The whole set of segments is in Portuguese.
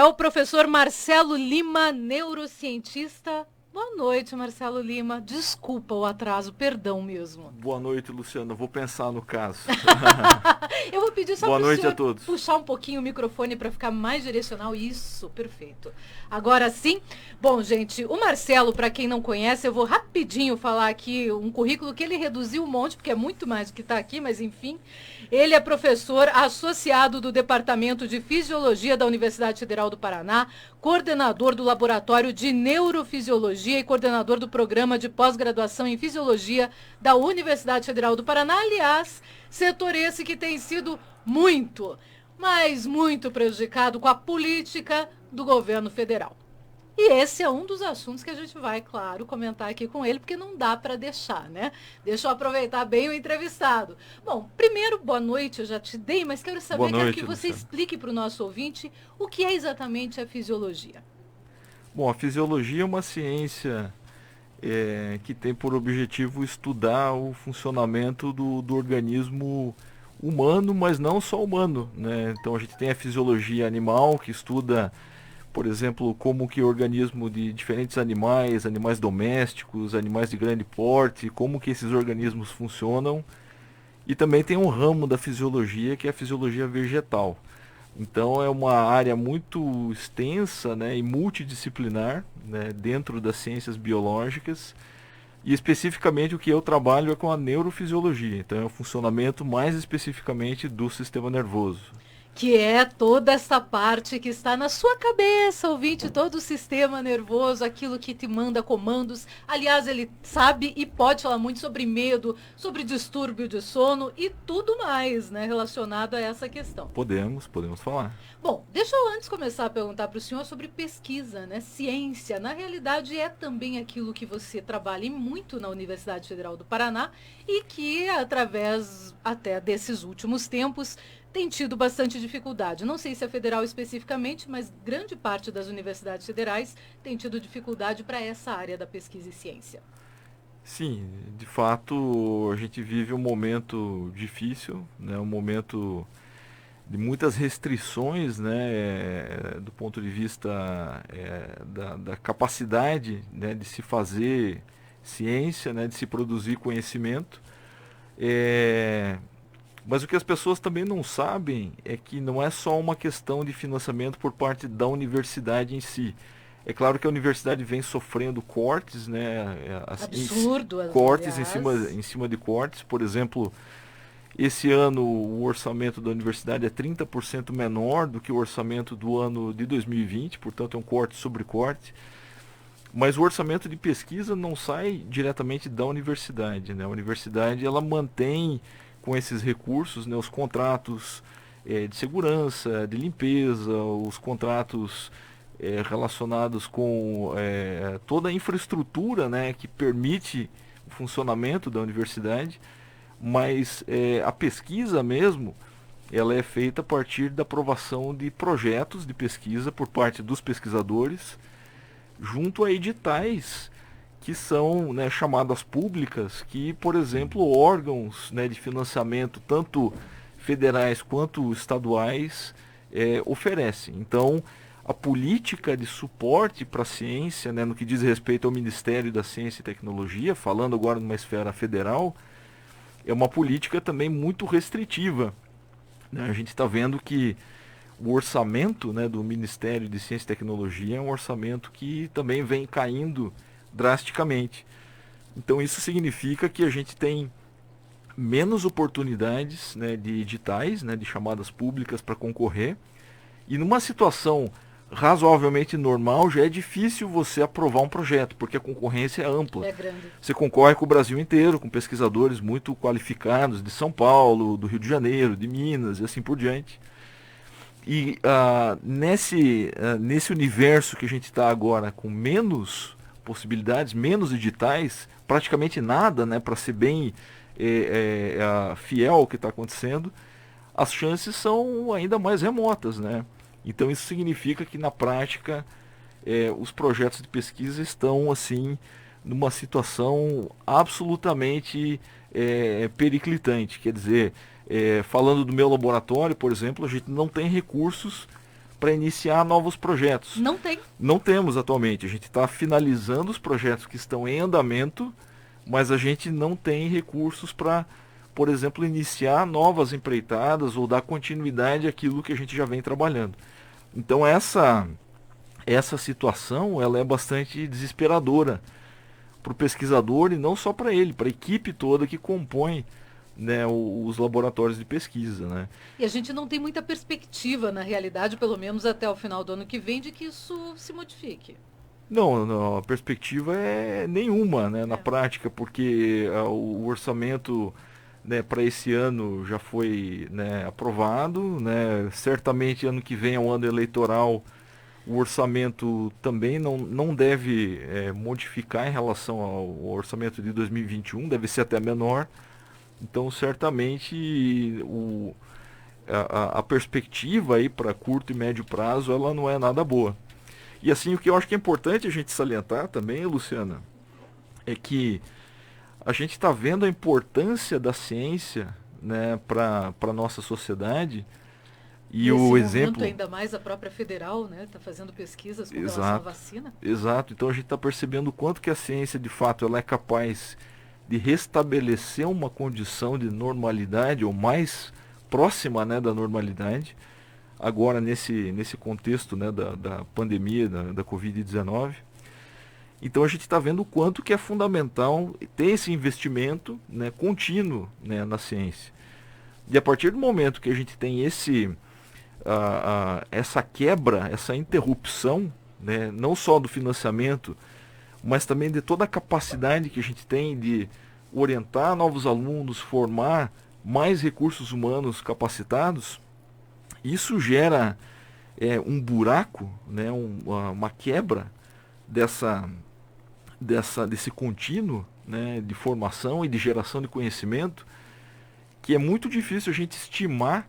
o professor Marcelo Lima, neurocientista. Boa noite, Marcelo Lima. Desculpa o atraso, perdão mesmo. Boa noite, Luciana. Vou pensar no caso. Eu vou pedir só Boa para o noite a senhor todos. puxar um pouquinho o microfone para ficar mais direcional. Isso, perfeito. Agora sim. Bom, gente, o Marcelo, para quem não conhece, eu vou rapidinho falar aqui um currículo que ele reduziu um monte, porque é muito mais do que está aqui, mas enfim. Ele é professor associado do Departamento de Fisiologia da Universidade Federal do Paraná, coordenador do Laboratório de Neurofisiologia e coordenador do Programa de Pós-Graduação em Fisiologia da Universidade Federal do Paraná. Aliás, setor esse que tem sido muito, mas muito prejudicado com a política do governo federal. E esse é um dos assuntos que a gente vai, claro, comentar aqui com ele, porque não dá para deixar, né? Deixa eu aproveitar bem o entrevistado. Bom, primeiro, boa noite, eu já te dei, mas quero Boa saber, quero que noite, você Luciana. explique para o nosso ouvinte o que é exatamente a fisiologia. Bom, a fisiologia é uma ciência que tem por objetivo estudar o funcionamento do organismo humano, mas não só humano, né? Então a gente tem a fisiologia animal, que estuda, por exemplo, como que o organismo de diferentes animais, animais domésticos, animais de grande porte, como que esses organismos funcionam. E também tem um ramo da fisiologia que é a fisiologia vegetal. Então é uma área muito extensa, né, e multidisciplinar, né, dentro das ciências biológicas. E especificamente o que eu trabalho é com a neurofisiologia. Então é o funcionamento mais especificamente do sistema nervoso. Que é toda essa parte que está na sua cabeça, ouvinte, todo o sistema nervoso, aquilo que te manda comandos. Aliás, ele sabe e pode falar muito sobre medo, sobre distúrbio de sono e tudo mais, né, relacionado a essa questão. Podemos falar. Bom, deixa eu antes começar a perguntar para o senhor sobre pesquisa, né? Ciência. Na realidade, é também aquilo que você trabalha muito na Universidade Federal do Paraná e que, através até desses últimos tempos, tem tido bastante dificuldade. Não sei se é federal especificamente, mas grande parte das universidades federais tem tido dificuldade para essa área da pesquisa e ciência. Sim, de fato a gente vive um momento difícil, né, um momento de muitas restrições, né, do ponto de vista da capacidade, né, de se fazer ciência, né, de se produzir conhecimento. É, mas o que as pessoas também não sabem é que não é só uma questão de financiamento por parte da universidade em si. É claro que a universidade vem sofrendo cortes, né, Absurdo, cortes aliás. em cima de cortes. Por exemplo, esse ano o orçamento da universidade é 30% menor do que o orçamento do ano de 2020, portanto é um corte sobre corte. Mas o orçamento de pesquisa não sai diretamente da universidade, né? A universidade ela mantém com esses recursos, né, os contratos de segurança, de limpeza, os contratos relacionados com toda a infraestrutura, né, que permite o funcionamento da universidade, mas a pesquisa mesmo ela é feita a partir da aprovação de projetos de pesquisa por parte dos pesquisadores junto a editais que são, né, chamadas públicas, que, por exemplo, órgãos, né, de financiamento, tanto federais quanto estaduais, oferecem. Então, a política de suporte para a ciência, né, no que diz respeito ao Ministério da Ciência e Tecnologia, falando agora numa esfera federal, é uma política também muito restritiva, né? A gente está vendo que o orçamento, né, do Ministério de Ciência e Tecnologia é um orçamento que também vem caindo drasticamente. Então isso significa que a gente tem menos oportunidades, né, de editais, né, de chamadas públicas para concorrer. E numa situação razoavelmente normal já é difícil você aprovar um projeto, porque a concorrência é ampla. É grande. Você concorre com o Brasil inteiro, com pesquisadores muito qualificados de São Paulo, do Rio de Janeiro, de Minas e assim por diante. E nesse universo que a gente está agora, com menos possibilidades, menos editais, praticamente nada, né, para ser bem fiel ao que está acontecendo, as chances são ainda mais remotas, né? Então isso significa que na prática os projetos de pesquisa estão assim numa situação absolutamente periclitante. Quer dizer, falando do meu laboratório, por exemplo, a gente não tem recursos para iniciar novos projetos. Não tem. Não temos atualmente. A gente está finalizando os projetos que estão em andamento, mas a gente não tem recursos para, por exemplo, iniciar novas empreitadas ou dar continuidade àquilo que a gente já vem trabalhando. Então essa situação ela é bastante desesperadora para o pesquisador e não só para ele, para a equipe toda que compõe, né, os laboratórios de pesquisa, né? E a gente não tem muita perspectiva, na realidade, pelo menos até o final do ano que vem, de que isso se modifique. Não, não, a perspectiva é nenhuma, né, na prática, porque o orçamento, né, para esse ano já foi, né, aprovado, né, certamente ano que vem é um ano eleitoral, o orçamento também não deve modificar em relação ao orçamento de 2021, deve ser até menor. Então, certamente, a perspectiva aí para curto e médio prazo, ela não é nada boa. E assim, o que eu acho que é importante a gente salientar também, Luciana, é que a gente está vendo a importância da ciência, né, para a nossa sociedade. E o exemplo ainda mais a própria federal, né, está fazendo pesquisas com relação à vacina. Exato. Então a gente está percebendo o quanto que a ciência, de fato, ela é capaz de restabelecer uma condição de normalidade ou mais próxima, né, da normalidade. Agora nesse contexto, né, da pandemia, da Covid-19. Então a gente está vendo o quanto que é fundamental ter esse investimento, né, contínuo, né, na ciência. E a partir do momento que a gente tem essa quebra, essa interrupção, né, não só do financiamento, mas também de toda a capacidade que a gente tem de orientar novos alunos, formar mais recursos humanos capacitados, isso gera um buraco, né, uma quebra desse contínuo, né, de formação e de geração de conhecimento, que é muito difícil a gente estimar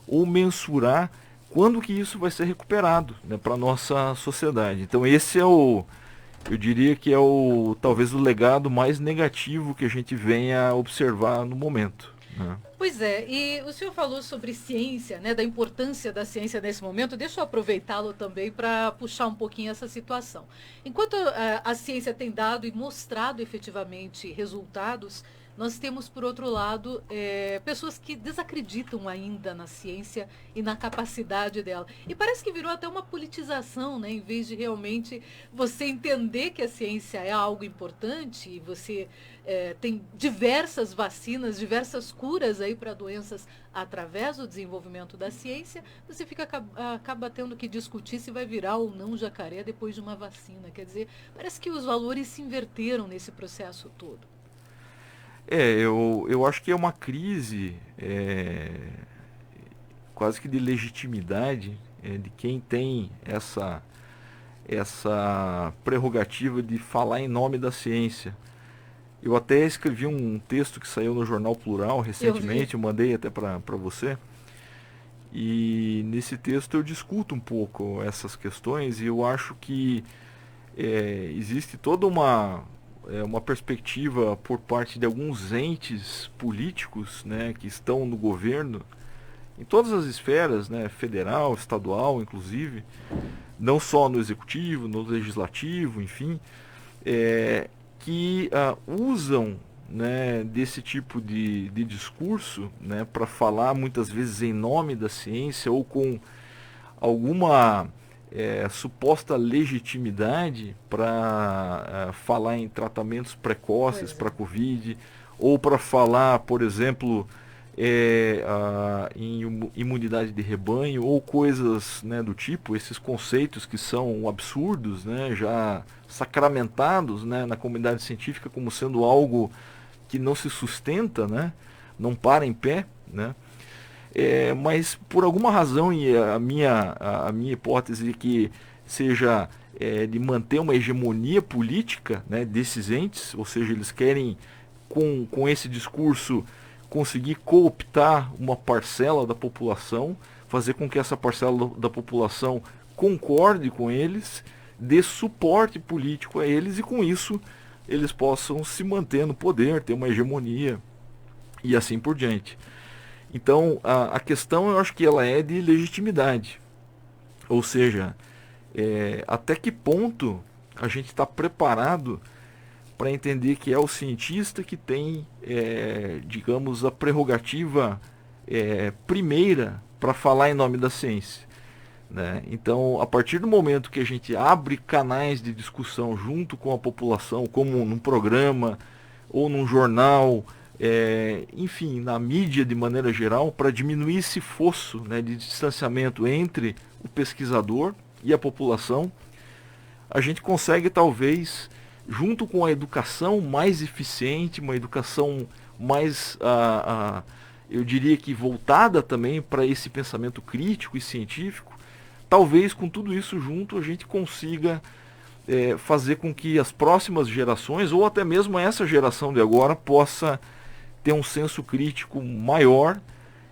ou mensurar quando que isso vai ser recuperado, né, para a nossa sociedade. Então esse eu diria que talvez o legado mais negativo que a gente venha a observar no momento, né? Pois é, e o senhor falou sobre ciência, né, da importância da ciência nesse momento. Deixa eu aproveitá-lo também para puxar um pouquinho essa situação. Enquanto a ciência tem dado e mostrado efetivamente resultados, nós temos, por outro lado, pessoas que desacreditam ainda na ciência e na capacidade dela. E parece que virou até uma politização, né? Em vez de realmente você entender que a ciência é algo importante e você tem diversas vacinas, diversas curas aí para doenças através do desenvolvimento da ciência, você acaba tendo que discutir se vai virar ou não jacaré depois de uma vacina. Quer dizer, parece que os valores se inverteram nesse processo todo. Eu acho que é uma crise quase que de legitimidade de quem tem essa prerrogativa de falar em nome da ciência. Eu até escrevi um texto que saiu no Jornal Plural recentemente, eu mandei até para você. E nesse texto eu discuto um pouco essas questões e eu acho que existe toda uma perspectiva por parte de alguns entes políticos, né, que estão no governo, em todas as esferas, né, federal, estadual, inclusive, não só no executivo, no legislativo, enfim, que usam, né, desse tipo de discurso, né, para falar muitas vezes em nome da ciência ou com alguma suposta legitimidade para falar em tratamentos precoces para a Covid, ou para falar, por exemplo, em imunidade de rebanho, ou coisas, né, do tipo, esses conceitos que são absurdos, né, já sacramentados, né, na comunidade científica como sendo algo que não se sustenta, né, não para em pé, né? Mas por alguma razão, e a minha hipótese é que seja de manter uma hegemonia política, né, desses entes, ou seja, eles querem com esse discurso conseguir cooptar uma parcela da população, fazer com que essa parcela da população concorde com eles, dê suporte político a eles e com isso eles possam se manter no poder, ter uma hegemonia e assim por diante. Então, a questão eu acho que ela é de legitimidade. Ou seja, até que ponto a gente está preparado para entender que é o cientista que tem, digamos, a prerrogativa primeira para falar em nome da ciência, né? Então, a partir do momento que a gente abre canais de discussão junto com a população, como num programa ou num jornal, enfim, na mídia de maneira geral, para diminuir esse fosso, né, de distanciamento entre o pesquisador e a população, a gente consegue talvez, junto com a educação mais eficiente, uma educação mais, eu diria que voltada também para esse pensamento crítico e científico, talvez com tudo isso junto a gente consiga fazer com que as próximas gerações, ou até mesmo essa geração de agora, possa ter um senso crítico maior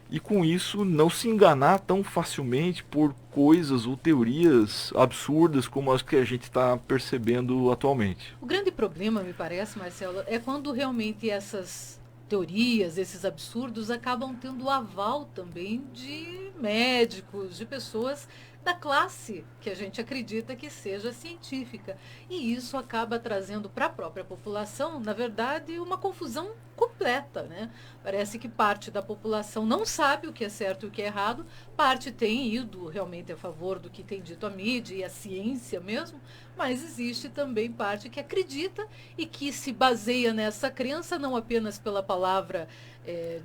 e com isso não se enganar tão facilmente por coisas ou teorias absurdas como as que a gente está percebendo atualmente. O grande problema, me parece, Marcelo, é quando realmente essas teorias, esses absurdos acabam tendo o aval também de médicos, de pessoas da classe que a gente acredita que seja científica. E isso acaba trazendo para a própria população, na verdade, uma confusão completa, né? Parece que parte da população não sabe o que é certo e o que é errado, parte tem ido realmente a favor do que tem dito a mídia e a ciência mesmo, mas existe também parte que acredita e que se baseia nessa crença não apenas pela palavra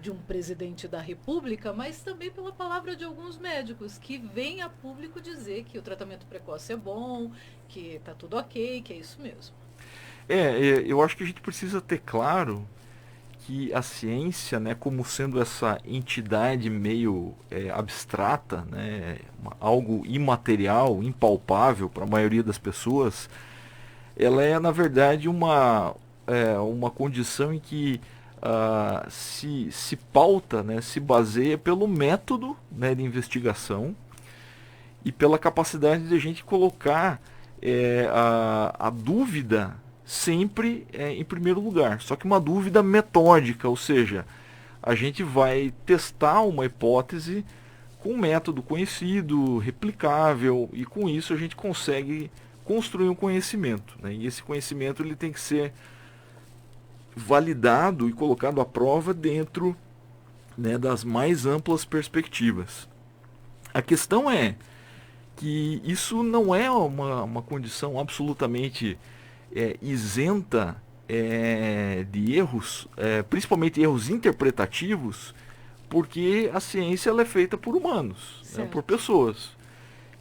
de um presidente da República, mas também pela palavra de alguns médicos que vêm a público dizer que o tratamento precoce é bom, que está tudo ok, que é isso mesmo. Eu acho que a gente precisa ter claro que a ciência, né, como sendo essa entidade meio abstrata, né, algo imaterial, impalpável para a maioria das pessoas, ela é na verdade uma condição em que se pauta, né, se baseia pelo método, né, de investigação e pela capacidade de a gente colocar a dúvida sempre em primeiro lugar. Só que uma dúvida metódica, ou seja, a gente vai testar uma hipótese com um método conhecido, replicável, e com isso a gente consegue construir um conhecimento, né? E esse conhecimento ele tem que ser validado e colocado à prova dentro, né, das mais amplas perspectivas. A questão é que isso não é uma condição absolutamente isenta de erros, principalmente erros interpretativos, porque a ciência ela é feita por humanos, né, por pessoas.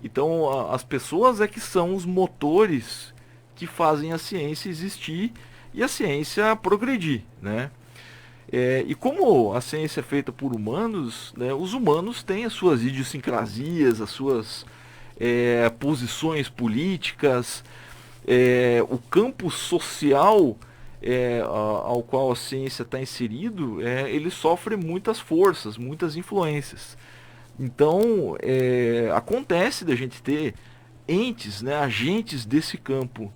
Então as pessoas é que são os motores que fazem a ciência existir e a ciência progredir, né? E como a ciência é feita por humanos, né, os humanos têm as suas idiosincrasias, as suas posições políticas, o campo social ao qual a ciência está inserido, ele sofre muitas forças, muitas influências. Então, acontece da gente ter entes, né, agentes desse campo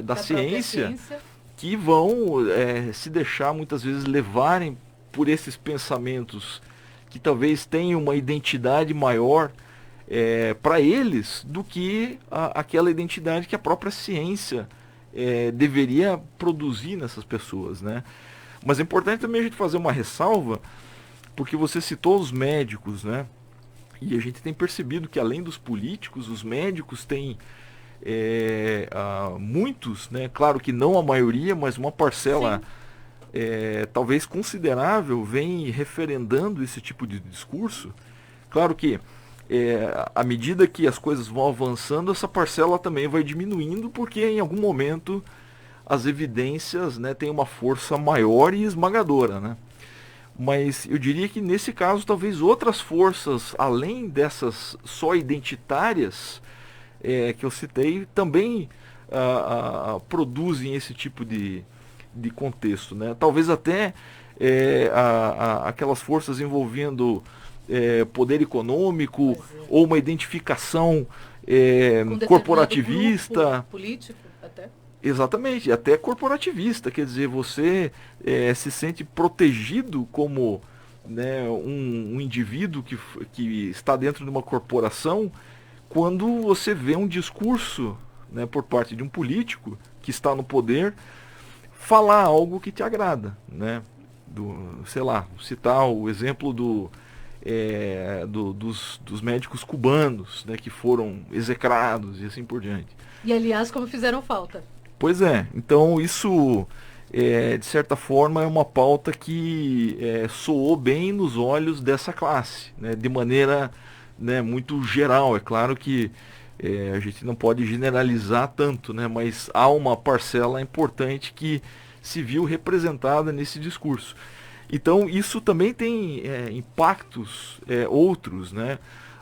da ciência que vão se deixar muitas vezes levarem por esses pensamentos que talvez tenham uma identidade maior para eles do que aquela identidade que a própria ciência deveria produzir nessas pessoas, né? Mas é importante também a gente fazer uma ressalva, porque você citou os médicos, né? E a gente tem percebido que além dos políticos, os médicos têm muitos, né? Claro que não a maioria, mas uma parcela talvez considerável vem referendando esse tipo de discurso. Claro que à medida que as coisas vão avançando, essa parcela também vai diminuindo, porque em algum momento as evidências, né, têm uma força maior e esmagadora, né? Mas eu diria que nesse caso talvez outras forças, além dessas só identitárias que eu citei, também produzem esse tipo de contexto, né? Talvez até aquelas forças envolvendo poder econômico ou uma identificação corporativista. Político até. Exatamente, até corporativista, quer dizer, você se sente protegido como, né, um indivíduo que está dentro de uma corporação quando você vê um discurso, né, por parte de um político que está no poder falar algo que te agrada, né? Sei lá, citar o exemplo dos médicos cubanos, né, que foram execrados e assim por diante. E aliás, como fizeram falta. Pois é, então isso, de certa forma, é uma pauta que soou bem nos olhos dessa classe, né, de maneira, né, muito geral. É claro que a gente não pode generalizar tanto, né, mas há uma parcela importante que se viu representada nesse discurso. Então isso também tem impactos outros, né?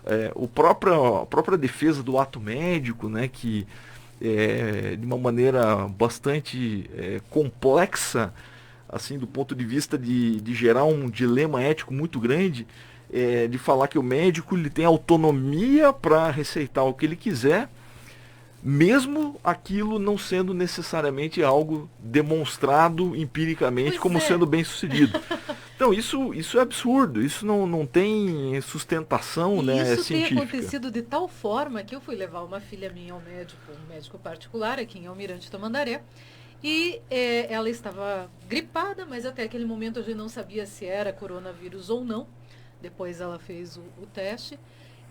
A própria defesa do ato médico, né, que de uma maneira bastante complexa, assim, do ponto de vista de gerar um dilema ético muito grande, de falar que o médico ele tem autonomia para receitar o que ele quiser, mesmo aquilo não sendo necessariamente algo demonstrado empiricamente como sendo bem sucedido. Então isso é absurdo, isso não tem sustentação, né, isso científica. Tem acontecido de tal forma que eu fui levar uma filha minha ao médico, um médico particular aqui em Almirante Tamandaré, e ela estava gripada, mas até aquele momento a gente não sabia se era coronavírus ou não. Depois ela fez o teste.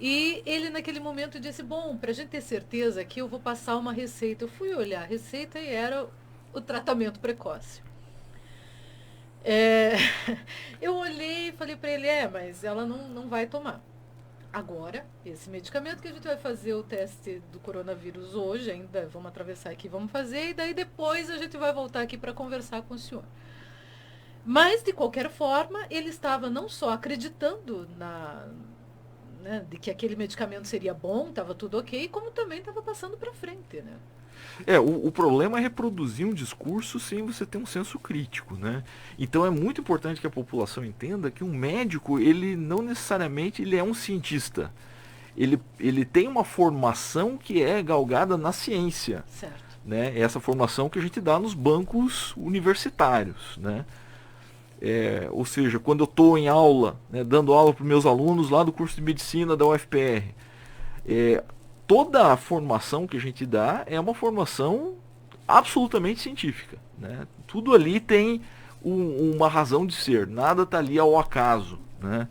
E ele naquele momento disse, bom, para a gente ter certeza que eu vou passar uma receita. Eu fui olhar a receita e era o tratamento precoce. Eu olhei e falei para ele, mas ela não vai tomar. Agora, esse medicamento que a gente vai fazer o teste do coronavírus hoje, ainda vamos atravessar aqui, vamos fazer, e daí depois a gente vai voltar aqui para conversar com o senhor. Mas, de qualquer forma, ele estava não só acreditando de que aquele medicamento seria bom, estava tudo ok, como também estava passando para frente, né? O problema é reproduzir um discurso sem você ter um senso crítico, né? Então é muito importante que a população entenda que um médico, ele não necessariamente ele é um cientista. Ele tem uma formação que é galgada na ciência. Certo. Né? É essa formação que a gente dá nos bancos universitários, né? Ou seja, quando eu estou em aula, né, dando aula para os meus alunos lá do curso de medicina da UFPR, toda a formação que a gente dá é uma formação absolutamente científica, né? Tudo ali tem uma razão de ser, nada está ali ao acaso, né?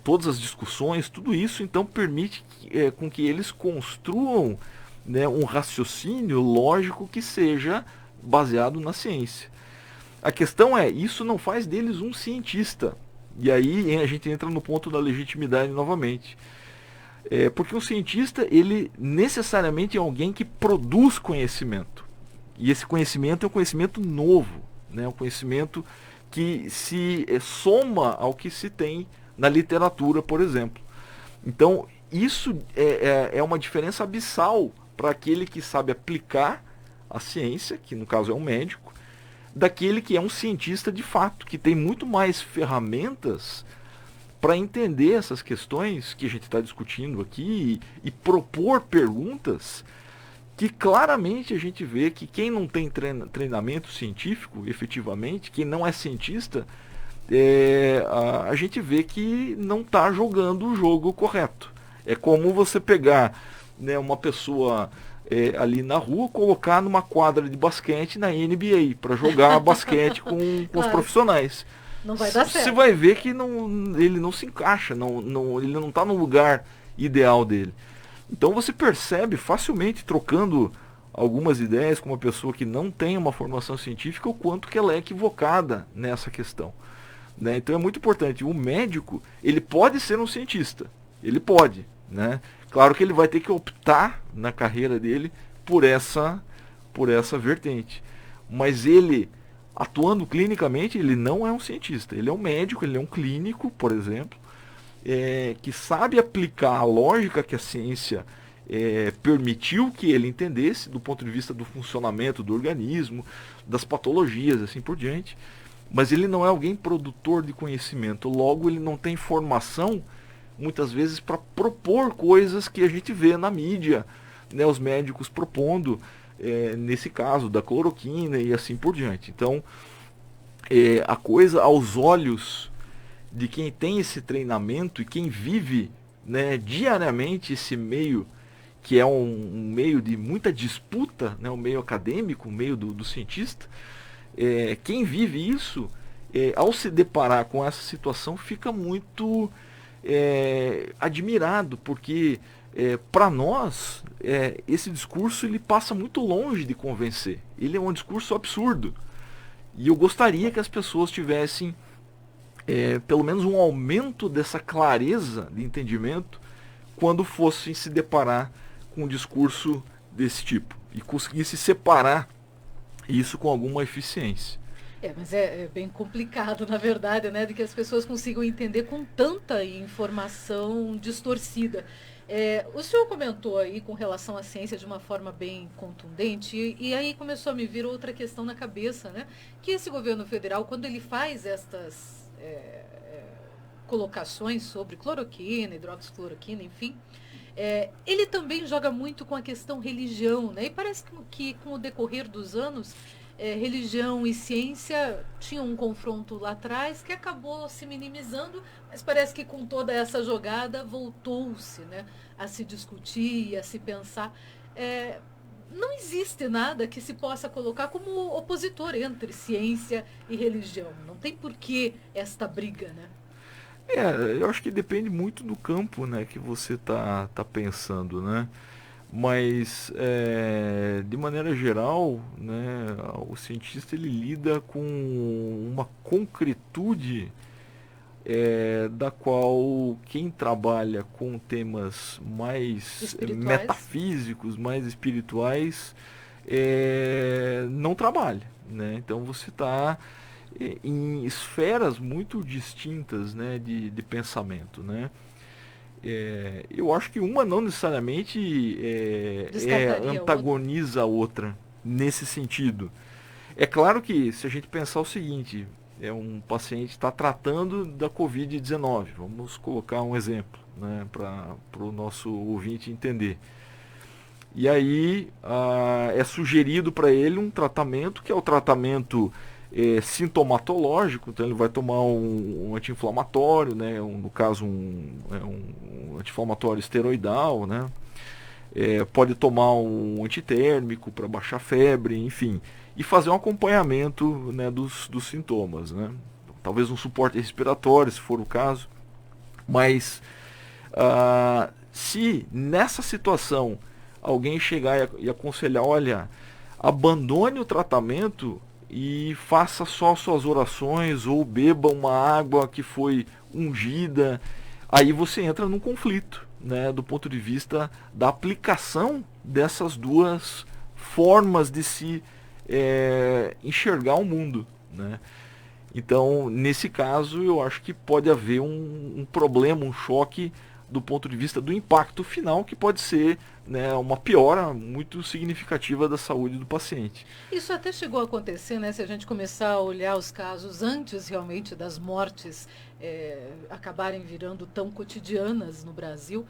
Todas as discussões, tudo isso então permite com que eles construam, né, um raciocínio lógico que seja baseado na ciência. A questão isso não faz deles um cientista. E aí a gente entra no ponto da legitimidade novamente. Porque um cientista, ele necessariamente é alguém que produz conhecimento. E esse conhecimento é um conhecimento novo, né? Um conhecimento que se soma ao que se tem na literatura, por exemplo. Então, isso é uma diferença abissal para aquele que sabe aplicar a ciência, que no caso é um médico, daquele que é um cientista de fato, que tem muito mais ferramentas para entender essas questões que a gente está discutindo aqui e propor perguntas que claramente a gente vê que quem não tem treinamento científico, efetivamente, quem não é cientista, a gente vê que não está jogando o jogo correto. É como você pegar, né, uma pessoa ali na rua, colocar numa quadra de basquete na NBA para jogar basquete com os profissionais. Não vai dar certo. Você vai ver que ele não se encaixa, ele não está no lugar ideal dele. Então você percebe facilmente, trocando algumas ideias com uma pessoa que não tem uma formação científica, o quanto que ela é equivocada nessa questão, né? Então é muito importante. O médico, ele pode ser um cientista, ele pode, né? Claro que ele vai ter que optar na carreira dele por essa vertente. Mas ele, atuando clinicamente, ele não é um cientista. Ele é um médico, ele é um clínico, por exemplo, que sabe aplicar a lógica que a ciência permitiu que ele entendesse, do ponto de vista do funcionamento do organismo, das patologias, assim por diante. Mas ele não é alguém produtor de conhecimento. Logo, ele não tem formação muitas vezes para propor coisas que a gente vê na mídia, né, os médicos propondo, nesse caso da cloroquina e assim por diante. Então, a coisa aos olhos de quem tem esse treinamento e quem vive né, diariamente esse meio, que é um meio de muita disputa, né, um meio acadêmico, um meio do cientista, quem vive isso, ao se deparar com essa situação, fica muito admirado, porque para nós esse discurso ele passa muito longe de convencer. Ele é um discurso absurdo. E eu gostaria que as pessoas tivessem pelo menos um aumento dessa clareza de entendimento quando fossem se deparar com um discurso desse tipo e conseguisse separar isso com alguma eficiência. Mas é bem complicado, na verdade, né, de que as pessoas consigam entender com tanta informação distorcida. O senhor comentou aí com relação à ciência de uma forma bem contundente, e aí começou a me vir outra questão na cabeça, né, que esse governo federal, quando ele faz estas colocações sobre cloroquina, hidroxicloroquina, enfim, ele também joga muito com a questão religião, né, e parece que com o decorrer dos anos, religião e ciência tinham um confronto lá atrás que acabou se minimizando, mas parece que com toda essa jogada voltou-se, né, a se discutir e a se pensar. Não existe nada que se possa colocar como opositor entre ciência e religião. Não tem porquê esta briga, né? Eu acho que depende muito do campo, né, que você tá pensando, né? Mas de maneira geral, né, o cientista ele lida com uma concretude da qual quem trabalha com temas mais metafísicos, mais espirituais, não trabalha, né? Então você está em esferas muito distintas, né, de pensamento, né? Eu acho que uma não necessariamente antagoniza a outra nesse sentido. É claro que se a gente pensar o seguinte, um paciente está tratando da Covid-19, vamos colocar um exemplo, né, para o nosso ouvinte entender. E aí é sugerido para ele um tratamento que é o tratamento sintomatológico, então ele vai tomar um anti-inflamatório, né, no caso um anti-inflamatório esteroidal, né, pode tomar um antitérmico para baixar febre, enfim, e fazer um acompanhamento, né, dos sintomas, né, talvez um suporte respiratório, se for o caso, mas se nessa situação alguém chegar e aconselhar, olha, abandone o tratamento e faça só suas orações ou beba uma água que foi ungida, aí você entra num conflito, né, do ponto de vista da aplicação dessas duas formas de se enxergar o mundo, né? Então, nesse caso, eu acho que pode haver um problema, um choque do ponto de vista do impacto final, que pode ser, né, uma piora muito significativa da saúde do paciente. Isso até chegou a acontecer, né, se a gente começar a olhar os casos antes realmente das mortes acabarem virando tão cotidianas no Brasil,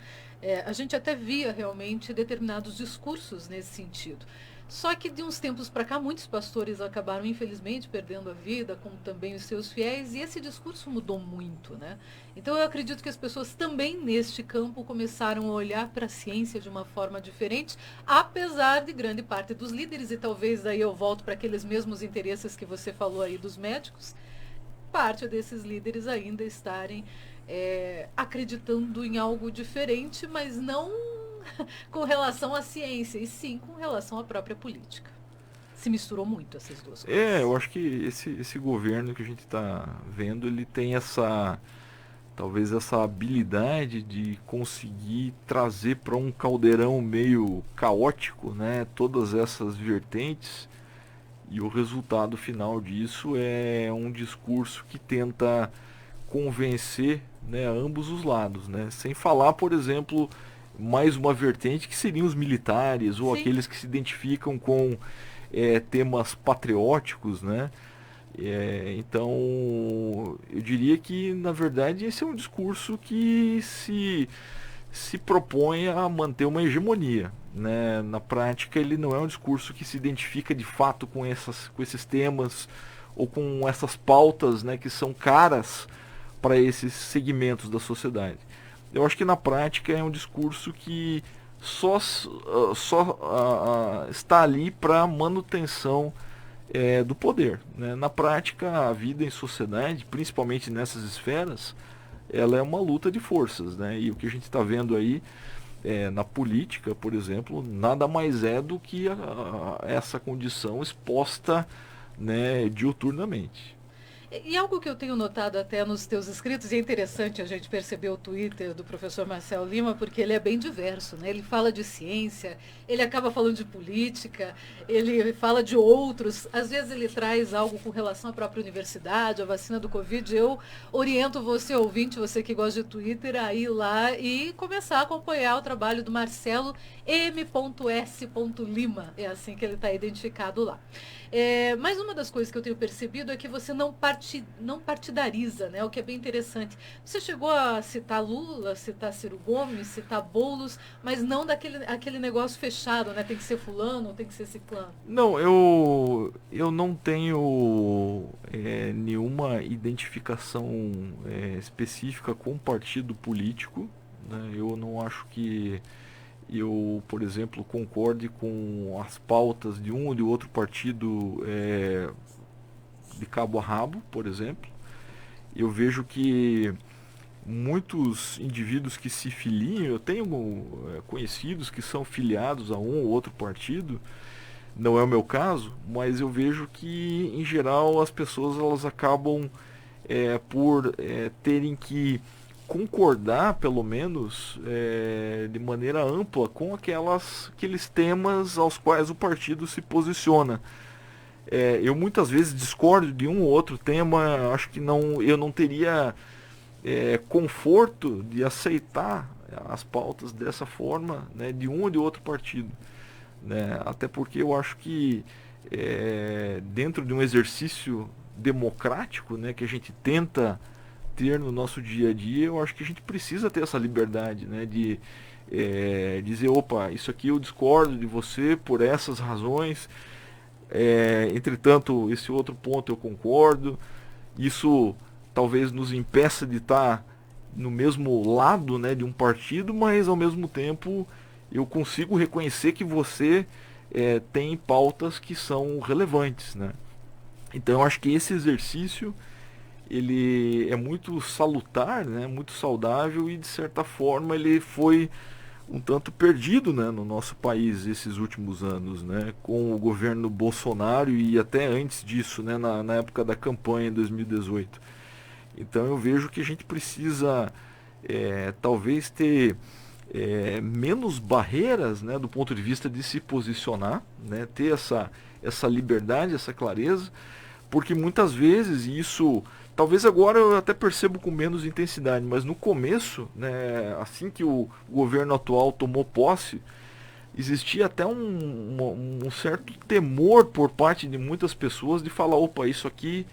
a gente até via realmente determinados discursos nesse sentido. Só que de uns tempos para cá, muitos pastores acabaram, infelizmente, perdendo a vida, como também os seus fiéis, e esse discurso mudou muito, né? Então, eu acredito que as pessoas também, neste campo, começaram a olhar para a ciência de uma forma diferente, apesar de grande parte dos líderes, e talvez daí eu volto para aqueles mesmos interesses que você falou aí dos médicos, parte desses líderes ainda estarem acreditando em algo diferente, mas não com relação à ciência, e sim com relação à própria política. Se misturou muito essas duas coisas. Eu acho que esse governo que a gente está vendo, ele tem talvez essa habilidade de conseguir trazer para um caldeirão meio caótico, né, todas essas vertentes, e o resultado final disso é um discurso que tenta convencer, né, ambos os lados, né, sem falar, por exemplo, mais uma vertente que seriam os militares ou aqueles que se identificam com temas patrióticos, né? Então, eu diria que, na verdade, esse é um discurso que se propõe a manter uma hegemonia, né? Na prática, ele não é um discurso que se identifica de fato com esses temas ou com essas pautas, né, que são caras para esses segmentos da sociedade. eu acho que na prática é um discurso que só está ali para manutenção do poder, né? Na prática, a vida em sociedade, principalmente nessas esferas, ela é uma luta de forças, né? E o que a gente está vendo aí na política, por exemplo, nada mais é do que essa condição exposta, né, diuturnamente. E algo que eu tenho notado até nos teus escritos, e é interessante a gente perceber o Twitter do professor Marcelo Lima, porque ele é bem diverso, né? Ele fala de ciência, ele acaba falando de política, ele fala de outros, às vezes ele traz algo com relação à própria universidade, a vacina do Covid. Eu oriento você, ouvinte, você que gosta de Twitter, a ir lá e começar a acompanhar o trabalho do Marcelo M.S. Lima, é assim que ele está identificado lá. Mas uma das coisas que eu tenho percebido é que você não partidariza, né? O que é bem interessante. Você chegou a citar Lula, citar Ciro Gomes, citar Boulos, mas não aquele negócio fechado, né? Tem que ser fulano, tem que ser ciclano. Não, eu não tenho nenhuma identificação específica com partido político, né? Eu não acho que eu, por exemplo, concorde com as pautas de um ou de outro partido de cabo a rabo, por exemplo. Eu vejo que muitos indivíduos que se filiam, eu tenho conhecidos que são filiados a um ou outro partido, não é o meu caso, mas eu vejo que, em geral, as pessoas elas acabam por terem que concordar, pelo menos, de maneira ampla com aqueles temas aos quais o partido se posiciona. Eu muitas vezes discordo de um ou outro tema, acho que eu não teria conforto de aceitar as pautas dessa forma, né, de um ou de outro partido, né? Até porque eu acho que dentro de um exercício democrático, né, que a gente tenta ter no nosso dia a dia, eu acho que a gente precisa ter essa liberdade, né, de dizer, opa, isso aqui eu discordo de você por essas razões, entretanto, esse outro ponto eu concordo. Isso talvez nos impeça de estar no mesmo lado, né, de um partido, mas ao mesmo tempo eu consigo reconhecer que você tem pautas que são relevantes, né? Então eu acho que esse exercício ele é muito salutar, né, muito saudável e de certa forma ele foi um tanto perdido, né, no nosso país esses últimos anos, né, com o governo Bolsonaro e até antes disso, né, na época da campanha em 2018. Então eu vejo que a gente precisa talvez ter menos barreiras, né, do ponto de vista de se posicionar, né, ter essa liberdade, essa clareza, porque muitas vezes isso, talvez agora eu até percebo com menos intensidade, mas no começo, né, assim que o governo atual tomou posse, existia até um certo temor por parte de muitas pessoas de falar, opa, isso aqui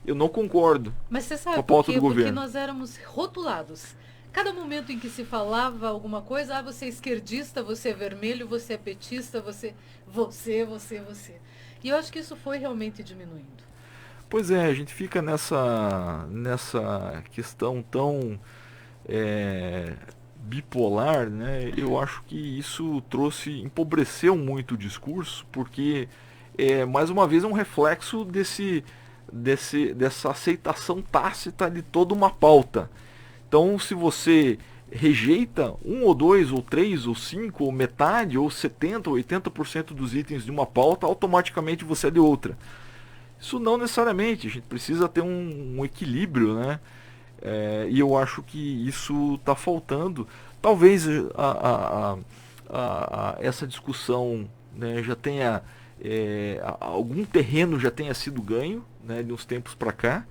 eu não concordo Mas você com sabe a por pauta quê? do Porque governo. nós éramos rotulados. Cada momento em que se falava alguma coisa, você é esquerdista, você é vermelho, você é petista, você. E eu acho que isso foi realmente diminuindo. Pois é, a gente fica nessa questão tão bipolar, né? Eu acho que isso empobreceu muito o discurso, porque mais uma vez é um reflexo dessa aceitação tácita de toda uma pauta. Então, se você rejeita um ou dois ou três ou cinco ou metade ou 70 ou 80% dos itens de uma pauta, automaticamente você é de outra. Isso não necessariamente, a gente precisa ter um equilíbrio, né? E eu acho que isso está faltando. Talvez essa discussão, né, já tenha algum terreno já tenha sido ganho, né, de uns tempos para cá,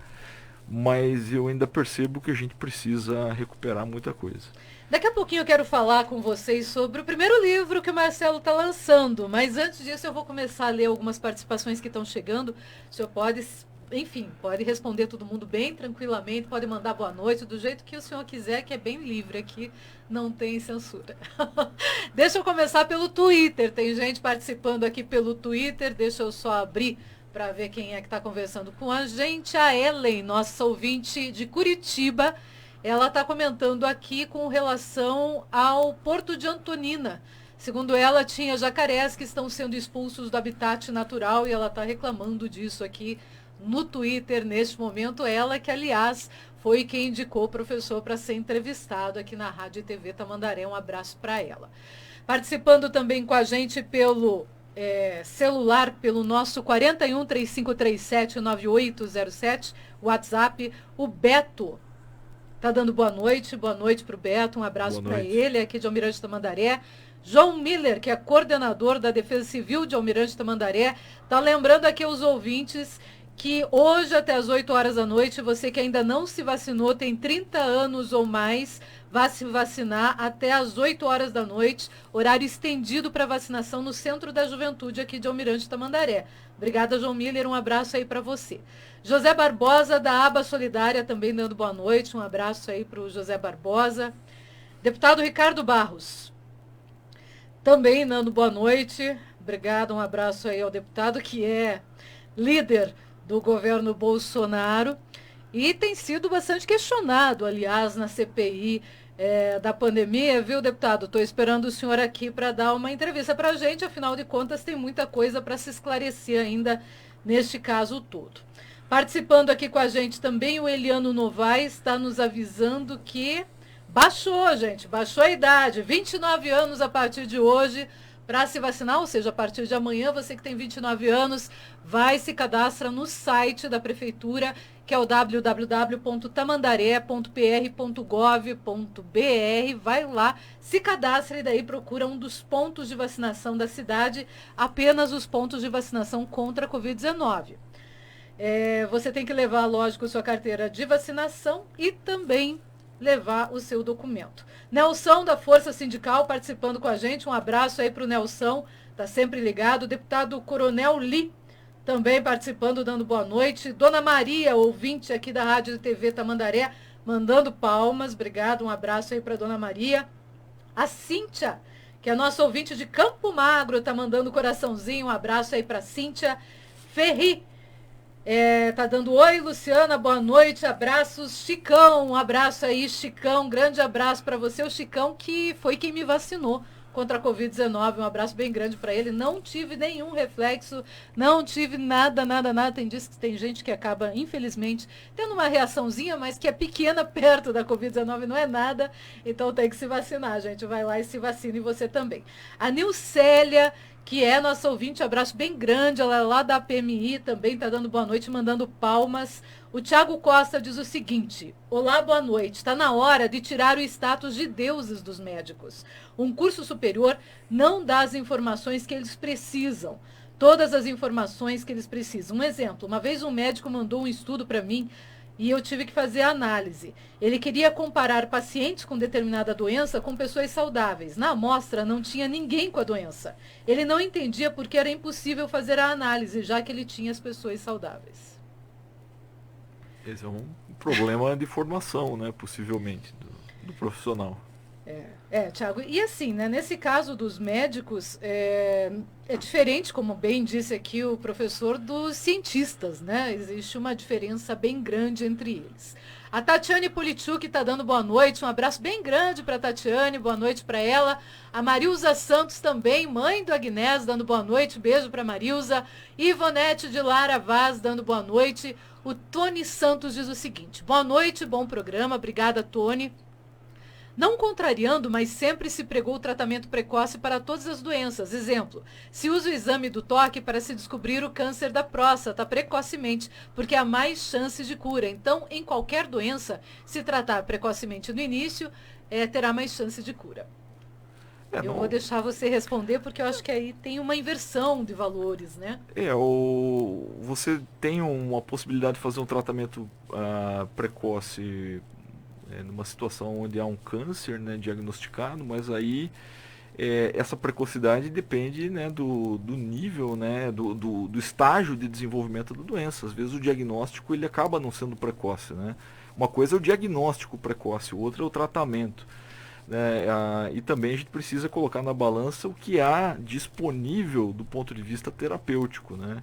mas eu ainda percebo que a gente precisa recuperar muita coisa. Daqui a pouquinho eu quero falar com vocês sobre o primeiro livro que o Marcelo está lançando, mas antes disso eu vou começar a ler algumas participações que estão chegando. O senhor pode, enfim, pode responder todo mundo bem tranquilamente, pode mandar boa noite, do jeito que o senhor quiser, que é bem livre aqui, não tem censura. Deixa eu começar pelo Twitter, tem gente participando aqui pelo Twitter, deixa eu só abrir para ver quem é que está conversando com a gente. A Ellen, nossa ouvinte de Curitiba, ela está comentando aqui com relação ao Porto de Antonina. Segundo ela, tinha jacarés que estão sendo expulsos do habitat natural e ela está reclamando disso aqui no Twitter neste momento. Ela que, aliás, foi quem indicou o professor para ser entrevistado aqui na Rádio e TV Tamandaré. Um abraço para ela. Participando também com a gente pelo celular, pelo nosso 41 3537 9807, WhatsApp, o Beto. Tá dando boa noite para o Beto, um abraço para ele, aqui de Almirante Tamandaré. João Miller, que é coordenador da Defesa Civil de Almirante Tamandaré, tá lembrando aqui aos ouvintes que hoje até as 8 horas da noite, você que ainda não se vacinou, tem 30 anos ou mais, vá se vacinar até as 8 horas da noite, horário estendido para vacinação no Centro da Juventude aqui de Almirante Tamandaré. Obrigada, João Miller, um abraço aí para você. José Barbosa, da Aba Solidária, também dando boa noite, um abraço aí para o José Barbosa. Deputado Ricardo Barros, também dando boa noite. Obrigada, um abraço aí ao deputado que é líder do governo Bolsonaro e tem sido bastante questionado, aliás, na CPI da pandemia, viu, deputado? Estou esperando o senhor aqui para dar uma entrevista para a gente, afinal de contas tem muita coisa para se esclarecer ainda neste caso todo. Participando aqui com a gente também o Eliano Novaes, está nos avisando que baixou, gente, baixou a idade, 29 anos a partir de hoje para se vacinar, ou seja, a partir de amanhã, você que tem 29 anos, vai se cadastra no site da Prefeitura, que é o www.tamandaré.pr.gov.br, vai lá, se cadastra e daí procura um dos pontos de vacinação da cidade, apenas os pontos de vacinação contra a Covid-19. Você tem que levar, lógico, sua carteira de vacinação e também levar o seu documento. Nelson, da Força Sindical, participando com a gente. Um abraço aí para o Nelson, está sempre ligado. O deputado Coronel Li, também participando, dando boa noite. Dona Maria, ouvinte aqui da Rádio e TV Tamandaré, mandando palmas. Obrigado, um abraço aí para Dona Maria. A Cíntia, que é nossa ouvinte de Campo Magro, está mandando coraçãozinho. Um abraço aí para Cíntia. Ferri, tá dando oi, Luciana, boa noite, abraços. Chicão, um abraço aí, Chicão, grande abraço para você, o Chicão que foi quem me vacinou contra a Covid-19, um abraço bem grande para ele. Não tive nenhum reflexo, não tive nada. Tem gente que acaba, infelizmente, tendo uma reaçãozinha, mas que é pequena perto da Covid-19, não é nada, então tem que se vacinar, gente, vai lá e se vacina, e você também. A Nilcélia, que é nossa ouvinte, abraço bem grande, ela é lá da PMI, também está dando boa noite, mandando palmas. O Tiago Costa diz o seguinte: olá, boa noite, está na hora de tirar o status de deuses dos médicos. Um curso superior não dá as informações que eles precisam, todas as informações que eles precisam. Um exemplo, uma vez um médico mandou um estudo para mim, e eu tive que fazer a análise. Ele queria comparar pacientes com determinada doença com pessoas saudáveis. Na amostra não tinha ninguém com a doença. Ele não entendia porque era impossível fazer a análise, já que ele tinha as pessoas saudáveis. Esse é um problema de formação, né, possivelmente, do profissional. Tiago, e assim, né, nesse caso dos médicos, é diferente, como bem disse aqui o professor, dos cientistas, né? Existe uma diferença bem grande entre eles. A Tatiane Politchuk está dando boa noite, um abraço bem grande para a Tatiane, boa noite para ela. A Marilza Santos também, mãe do Agnés, dando boa noite, beijo para Marilza. Ivonete de Lara Vaz, dando boa noite. O Tony Santos diz o seguinte: boa noite, bom programa, obrigada, Tony. Não contrariando, mas sempre se pregou o tratamento precoce para todas as doenças. Exemplo, se usa o exame do toque para se descobrir o câncer da próstata precocemente, porque há mais chances de cura. Então, em qualquer doença, se tratar precocemente no início, terá mais chance de cura. Eu vou deixar você responder, porque eu acho que aí tem uma inversão de valores, né? Você tem uma possibilidade de fazer um tratamento precoce numa situação onde há um câncer, né, diagnosticado, mas aí essa precocidade depende, né, do nível, né, do estágio de desenvolvimento da doença. Às vezes o diagnóstico ele acaba não sendo precoce, né? Uma coisa é o diagnóstico precoce, outra é o tratamento. E também a gente precisa colocar na balança o que há disponível do ponto de vista terapêutico, né?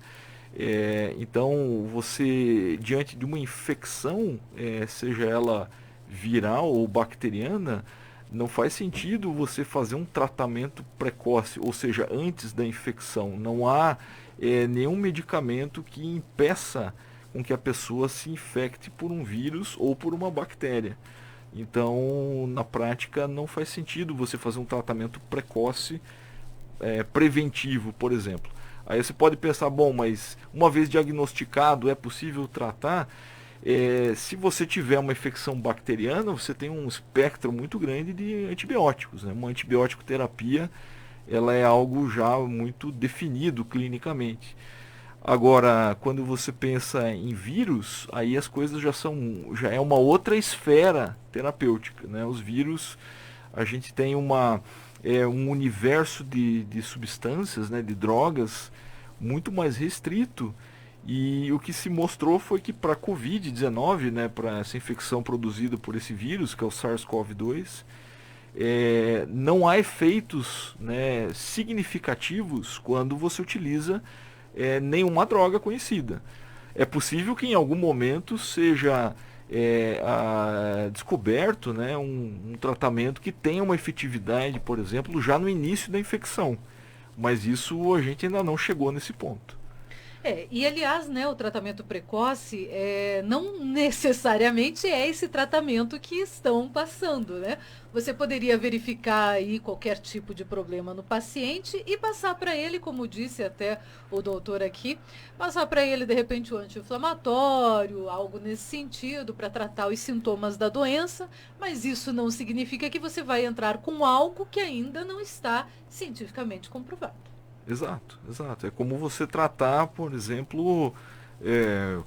Então você, diante de uma infecção, seja ela viral ou bacteriana, não faz sentido você fazer um tratamento precoce, ou seja, antes da infecção. Não há nenhum medicamento que impeça com que a pessoa se infecte por um vírus ou por uma bactéria. Então, na prática, não faz sentido você fazer um tratamento precoce, preventivo, por exemplo. Aí você pode pensar, bom, mas uma vez diagnosticado, é possível tratar? Se você tiver uma infecção bacteriana, você tem um espectro muito grande de antibióticos, né? Uma antibiótico terapia, ela é algo já muito definido clinicamente. Agora, quando você pensa em vírus, aí as coisas já é uma outra esfera terapêutica, né? Os vírus, a gente tem um universo de substâncias, né, de drogas muito mais restrito. E o que se mostrou foi que para a Covid-19, né, para essa infecção produzida por esse vírus, que é o SARS-CoV-2, não há efeitos, né, significativos quando você utiliza nenhuma droga conhecida. É possível que em algum momento seja descoberto, né, um tratamento que tenha uma efetividade, por exemplo, já no início da infecção. Mas isso a gente ainda não chegou nesse ponto. E aliás, né, o tratamento precoce não necessariamente é esse tratamento que estão passando, né? Você poderia verificar aí qualquer tipo de problema no paciente e passar para ele, como disse até o doutor aqui, passar para ele de repente o anti-inflamatório, algo nesse sentido, para tratar os sintomas da doença, mas isso não significa que você vai entrar com algo que ainda não está cientificamente comprovado. Exato, exato. É como você tratar, por exemplo,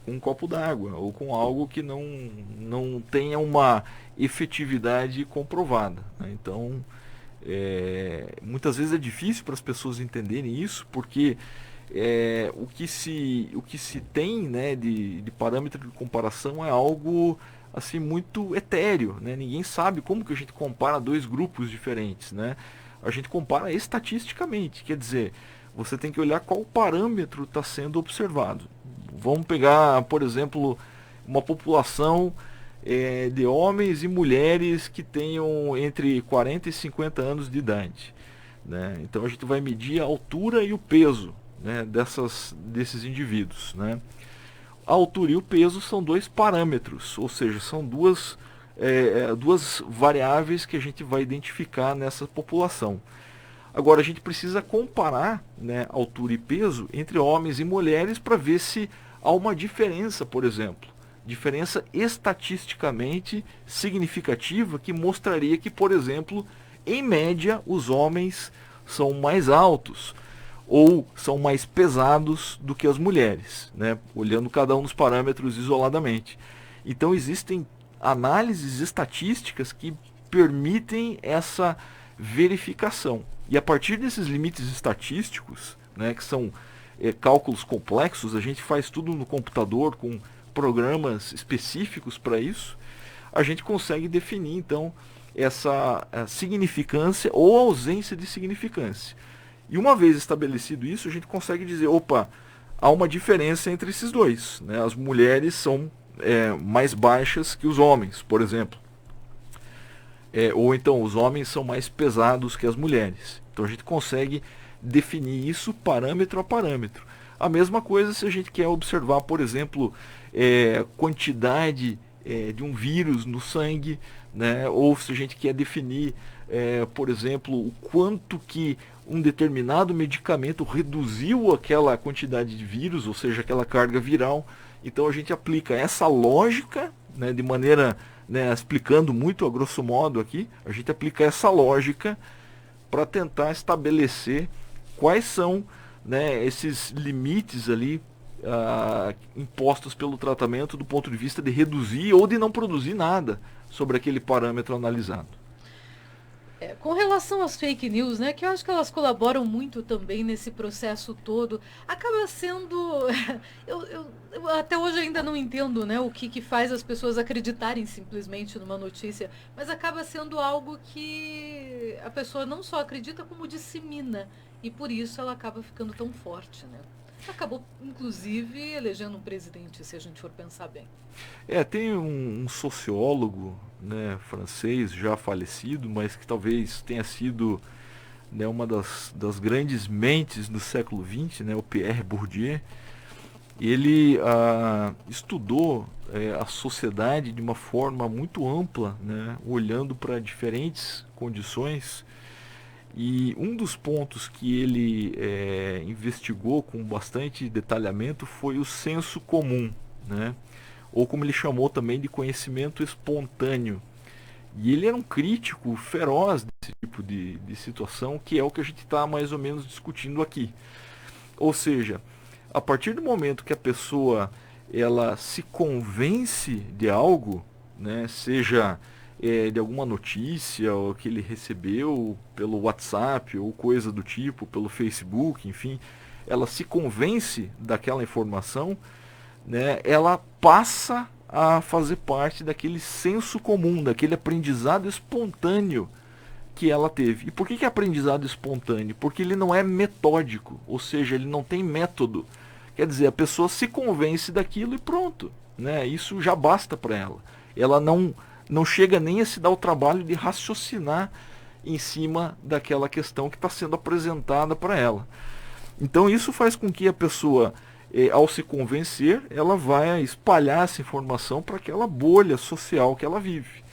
com um copo d'água ou com algo que não tenha uma efetividade comprovada, né? Então, muitas vezes é difícil para as pessoas entenderem isso, porque o que se tem, né, de parâmetro de comparação é algo assim muito etéreo, né? Ninguém sabe como que a gente compara dois grupos diferentes, né? A gente compara estatisticamente, quer dizer, você tem que olhar qual parâmetro está sendo observado. Vamos pegar, por exemplo, uma população de homens e mulheres que tenham entre 40 e 50 anos de idade, né? Então a gente vai medir a altura e o peso, né, desses indivíduos, né? A altura e o peso são dois parâmetros, ou seja, são duas variáveis que a gente vai identificar nessa população. Agora a gente precisa comparar, né, altura e peso entre homens e mulheres para ver se há uma diferença, por exemplo, diferença estatisticamente significativa que mostraria que, por exemplo, em média os homens são mais altos ou são mais pesados do que as mulheres, né, olhando cada um dos parâmetros isoladamente. Então existem análises estatísticas que permitem essa verificação. E a partir desses limites estatísticos, né, que são cálculos complexos, a gente faz tudo no computador com programas específicos para isso, a gente consegue definir então essa significância ou ausência de significância. E uma vez estabelecido isso, a gente consegue dizer, opa, há uma diferença entre esses dois, né? As mulheres são mais baixas que os homens, por exemplo. Ou então os homens são mais pesados que as mulheres. Então a gente consegue definir isso parâmetro a parâmetro. A mesma coisa se a gente quer observar, por exemplo, quantidade de um vírus no sangue, né? Ou se a gente quer definir, por exemplo, o quanto que um determinado medicamento reduziu aquela quantidade de vírus, ou seja, aquela carga viral. Então a gente aplica essa lógica, né, de maneira, né, explicando muito a grosso modo aqui, a gente aplica essa lógica para tentar estabelecer quais são, né, esses limites ali impostos pelo tratamento do ponto de vista de reduzir ou de não produzir nada sobre aquele parâmetro analisado. Com relação às fake news, né, que eu acho que elas colaboram muito também nesse processo todo, acaba sendo... eu até hoje ainda não entendo, né, o que faz as pessoas acreditarem simplesmente numa notícia, mas acaba sendo algo que a pessoa não só acredita, como dissemina, e por isso ela acaba ficando tão forte, né? Acabou, inclusive, elegendo um presidente, se a gente for pensar bem. Tem um sociólogo, né, francês, já falecido, mas que talvez tenha sido, né, uma das grandes mentes do século XX, né, o Pierre Bourdieu. Ele estudou a sociedade de uma forma muito ampla, né, olhando para diferentes condições. E um dos pontos que ele investigou com bastante detalhamento foi o senso comum, né? Ou como ele chamou também de conhecimento espontâneo. E ele era um crítico feroz desse tipo de situação, que é o que a gente está mais ou menos discutindo aqui. Ou seja, a partir do momento que a pessoa ela se convence de algo, né, seja de alguma notícia ou que ele recebeu pelo WhatsApp ou coisa do tipo, pelo Facebook, enfim, ela se convence daquela informação, né, ela passa a fazer parte daquele senso comum, daquele aprendizado espontâneo que ela teve. E por que é aprendizado espontâneo? Porque ele não é metódico, ou seja, ele não tem método. Quer dizer, a pessoa se convence daquilo e pronto, né? Isso já basta para ela. Ela não chega nem a se dar o trabalho de raciocinar em cima daquela questão que está sendo apresentada para ela. Então isso faz com que a pessoa, ao se convencer, ela vai espalhar essa informação para aquela bolha social que ela vive.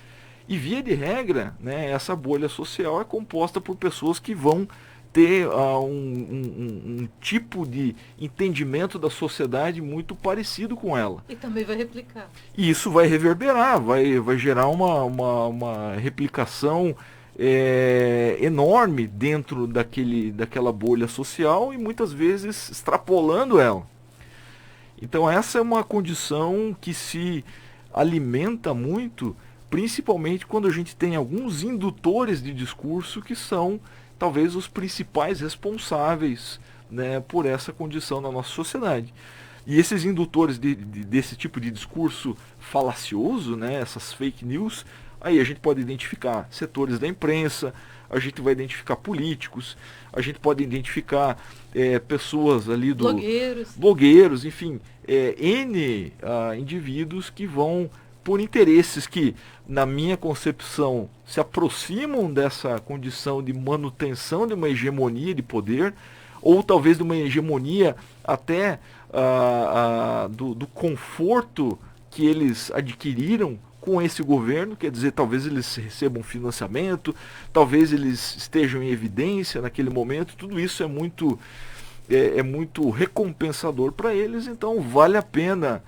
E via de regra, né, essa bolha social é composta por pessoas que vão ter um tipo de entendimento da sociedade muito parecido com ela. E também vai replicar. E isso vai reverberar, vai gerar uma replicação enorme dentro daquela bolha social e muitas vezes extrapolando ela. Então essa é uma condição que se alimenta muito, principalmente quando a gente tem alguns indutores de discurso que são talvez os principais responsáveis, né, por essa condição na nossa sociedade. E esses indutores desse tipo de discurso falacioso, né, essas fake news, aí a gente pode identificar setores da imprensa, a gente vai identificar políticos, a gente pode identificar pessoas ali blogueiros, enfim, N indivíduos que vão por interesses que, na minha concepção, se aproximam dessa condição de manutenção de uma hegemonia de poder, ou talvez de uma hegemonia até do conforto que eles adquiriram com esse governo, quer dizer, talvez eles recebam financiamento, talvez eles estejam em evidência naquele momento, tudo isso é muito recompensador para eles, então vale a pena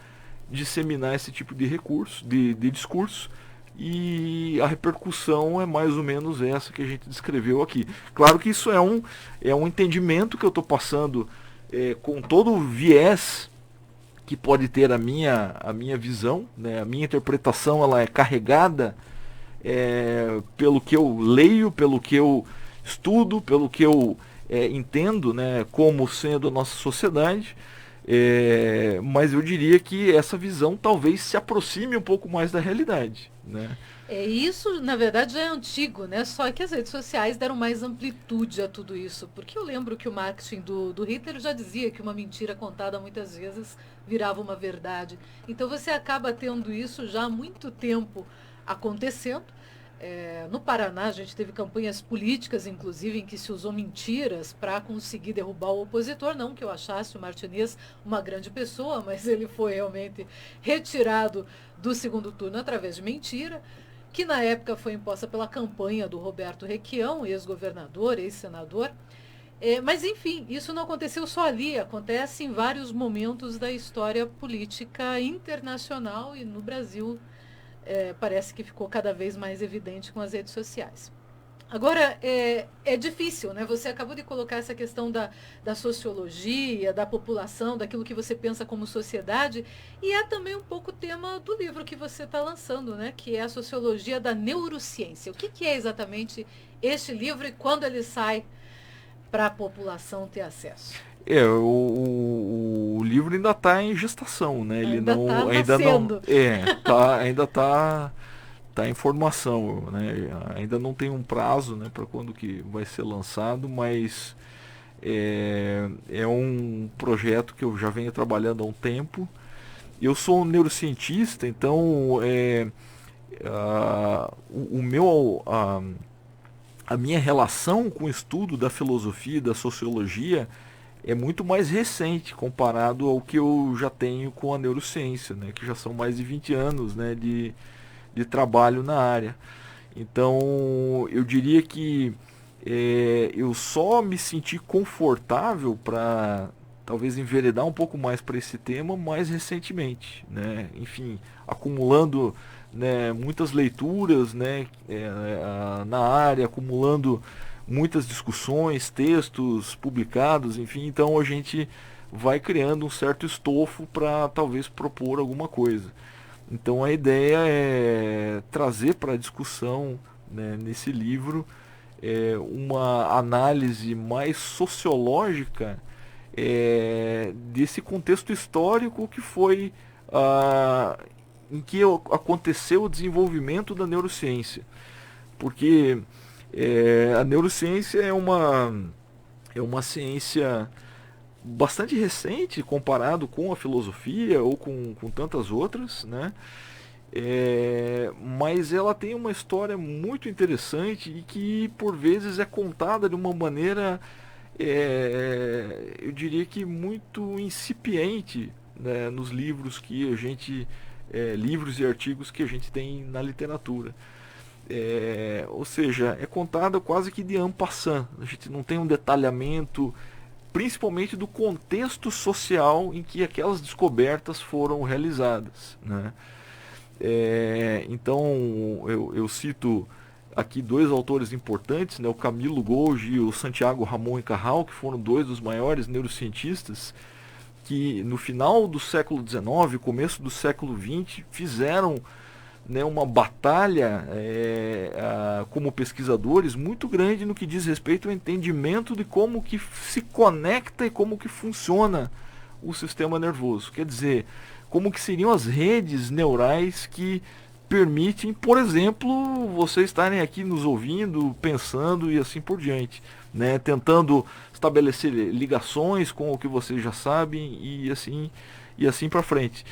disseminar esse tipo de recurso, de discurso, e a repercussão é mais ou menos essa que a gente descreveu aqui. Claro que isso é um entendimento que eu estou passando com todo o viés que pode ter a minha visão, né? A minha interpretação ela é carregada pelo que eu leio, pelo que eu estudo, pelo que eu entendo, né, como sendo a nossa sociedade. Mas eu diria que essa visão talvez se aproxime um pouco mais da realidade, né? Isso, na verdade, já é antigo, né? Só que as redes sociais deram mais amplitude a tudo isso. Porque eu lembro que o marketing do Hitler já dizia que uma mentira contada muitas vezes virava uma verdade. Então você acaba tendo isso já há muito tempo acontecendo. No Paraná, a gente teve campanhas políticas, inclusive, em que se usou mentiras para conseguir derrubar o opositor. Não que eu achasse o Martinez uma grande pessoa, mas ele foi realmente retirado do segundo turno através de mentira, que na época foi imposta pela campanha do Roberto Requião, ex-governador, ex-senador. Mas, enfim, isso não aconteceu só ali, acontece em vários momentos da história política internacional e no Brasil. Parece que ficou cada vez mais evidente com as redes sociais. Agora, é difícil, né? Você acabou de colocar essa questão da sociologia, da população, daquilo que você pensa como sociedade, e é também um pouco o tema do livro que você está lançando, né? Que é a sociologia da neurociência. O que é exatamente este livro e quando ele sai para a população ter acesso? O livro ainda está em gestação, né? Ele ainda está em formação, né? Ainda não tem um prazo, né, para quando que vai ser lançado, mas É um projeto que eu já venho trabalhando há um tempo. Eu sou um neurocientista, então o meu, a minha relação com o estudo da filosofia e da sociologia é muito mais recente comparado ao que eu já tenho com a neurociência, né, que já são mais de 20 anos, né, de trabalho na área. Então, eu diria que eu só me senti confortável para talvez enveredar um pouco mais para esse tema mais recentemente, né? Enfim, acumulando, né, muitas leituras, né, na área, acumulando muitas discussões, textos publicados, enfim, então a gente vai criando um certo estofo para talvez propor alguma coisa. Então a ideia é trazer para a discussão, né, nesse livro, uma análise mais sociológica desse contexto histórico que foi em que aconteceu o desenvolvimento da neurociência. Porque a neurociência é uma ciência bastante recente comparado com a filosofia ou com tantas outras, né? Mas ela tem uma história muito interessante e que por vezes é contada de uma maneira, eu diria que muito incipiente, né, nos livros que a gente, livros e artigos que a gente tem na literatura. Ou seja, é contada quase que de en passant. A gente não tem um detalhamento, principalmente do contexto social em que aquelas descobertas foram realizadas, né? Então eu cito aqui dois autores importantes, né, o Camilo Gouge e o Santiago Ramón y Cajal, que foram dois dos maiores neurocientistas que no final do século XIX, começo do século XX, fizeram, né, uma batalha como pesquisadores muito grande no que diz respeito ao entendimento de como que se conecta e como que funciona o sistema nervoso. Quer dizer, como que seriam as redes neurais que permitem, por exemplo, vocês estarem aqui nos ouvindo, pensando e assim por diante, né? Tentando estabelecer ligações com o que vocês já sabem e assim para frente.